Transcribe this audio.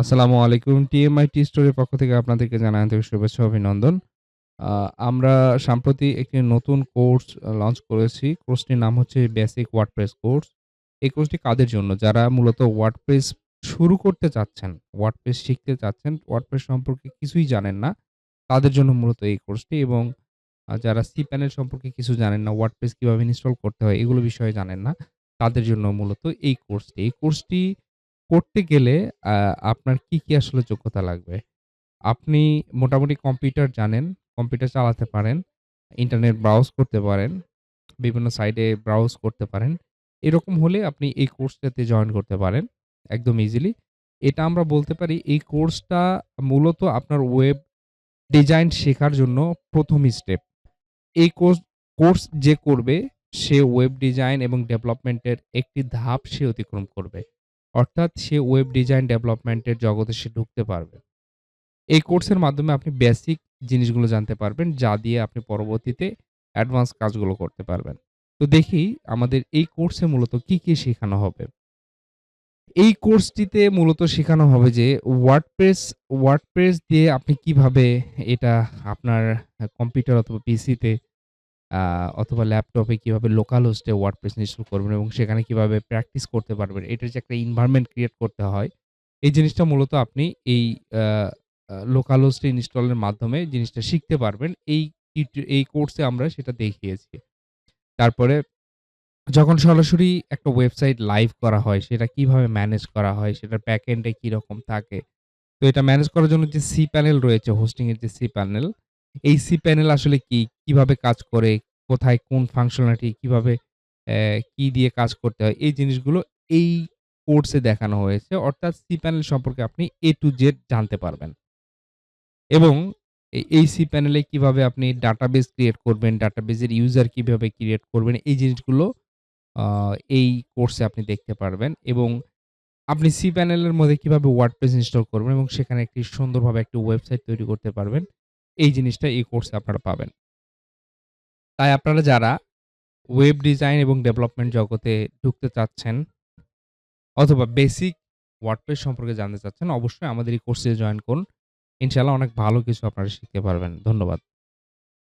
আসসালামু আলাইকুম। টিএমআইটি স্টোরের পক্ষ থেকে আপনাদেরকে জানাই আন্তরিক শুভেচ্ছা ও অভিনন্দন। আ আমরা সম্প্রতি একটি নতুন কোর্স লঞ্চ করেছি। কোর্সটির নাম হচ্ছে বেসিক ওয়ার্ডপ্রেস কোর্স। এই কোর্সটি কাদের জন্য? যারা মূলত ওয়ার্ডপ্রেস শুরু করতে চাচ্ছেন, ওয়ার্ডপ্রেস শিখতে চাচ্ছেন, ওয়ার্ডপ্রেস সম্পর্কে কিছুই জানেন না, তাদের জন্য মূলত এই কোর্সটি এবং যারা cPanel সম্পর্কে কিছু জানেন না, ওয়ার্ডপ্রেস কিভাবে ইনস্টল করতে হয় এগুলো বিষয়ে জানেন না, তাদের জন্য মূলত এই কোর্সটি। এই কোর্সটি করতে গেলে আ আপনার কি আসলে যোগ্যতা লাগবে? আপনি মোটামুটি কম্পিউটার জানেন, কম্পিউটার চালাতে পারেন, ইন্টারনেট ব্রাউজ করতে পারেন, বিভিন্ন সাইটে ব্রাউজ করতে পারেন। এরকম হলে আপনি এই কোর্সটাতে জয়েন করতে পারেন একদম ইজিলি। এটা আমরা বলতে পারি এই কোর্সটা মূলত আপনার ওয়েব ডিজাইন শেখার জন্য ১ম স্টেপ। এই কোর্স যে করবে সে ওয়েব ডিজাইন এবং ডেভেলপমেন্টের একটি ধাপ সে অতিক্রম করবে। অর্থাৎ সে ওয়েব ডিজাইন ডেভেলপমেন্টের জগতে সে ঢুকতে পারবে। এই কোর্সের মাধ্যমে আপনি বেসিক জিনিসগুলো জানতে পারবেন, যা দিয়ে আপনি পরবর্তীতে অ্যাডভান্স কাজগুলো করতে পারবেন। তো দেখি আমাদের এই কোর্সে মূলত কি শেখানো হবে? এই কোর্সটিতে মূলত শেখানো হবে যে ওয়ার্ডপ্রেস দিয়ে আপনি কিভাবে এটা আপনার কম্পিউটার অথবা পিসিতে আ অথবা ল্যাপটপে কিভাবে লোকাল হোস্টে ওয়ার্ডপ্রেস ইনস্টল করবেন এবং সেখানে কিভাবে প্র্যাকটিস করতে পারবেন। এটার যে একটা এনভায়রনমেন্ট ক্রিয়েট করতে হয়, এই জিনিসটা মূলত আপনি এই আ আ লোকাল হোস্টে ইনস্টলের মাধ্যমে জিনিসটা শিখতে পারবেন। এই কোর্সে আমরা সেটা দেখিয়েছি। তারপরে যখন সরাসরি একটা ওয়েবসাইট লাইভ করা হয়, সেটা কিভাবে ম্যানেজ করা হয়, সেটার ব্যাকএন্ড এ কিরকম থাকে। তো এটা ম্যানেজ করার জন্য যে cPanel রয়েছে, হোস্টিং এর যে cPanel, এই cPanel আসলে কি? কিভাবে কাজ করে? কোথায় কোন ফাংশনালিটি কিভাবে কি দিয়ে কাজ করতে হয়? এই জিনিসগুলো এই কোর্সে দেখানো হয়েছে। অর্থাৎ cPanel সম্পর্কে আপনি A to Z জানতে পারবেন। এবং এই cPanel এ কিভাবে আপনি ডাটাবেস ক্রিয়েট করবেন, ডাটাবেসের ইউজার কিভাবে ক্রিয়েট করবেন, এই জিনিসগুলো আ এই কোর্সে আপনি দেখতে পারবেন এবং আপনি cPanel এর মধ্যে কিভাবে ওয়ার্ডপ্রেস ইনস্টল করবেন এবং সেখানে একটি সুন্দরভাবে একটি ওয়েবসাইট তৈরি করতে পারবেন। এই জিনিসটা এই কোর্সে আপনারা পাবেন। তাই আপনারা যারা ওয়েব ডিজাইন এবং ডেভেলপমেন্ট জগতে ঢুকতে চাচ্ছেন অথবা বেসিক ওয়ার্ডপ্রেস সম্পর্কে জানতে চাচ্ছেন, অবশ্যই আমাদের এই কোর্সে জয়েন করুন। ইনশাআল্লাহ অনেক ভালো কিছু আপনারা শিখতে পারবেন। ধন্যবাদ।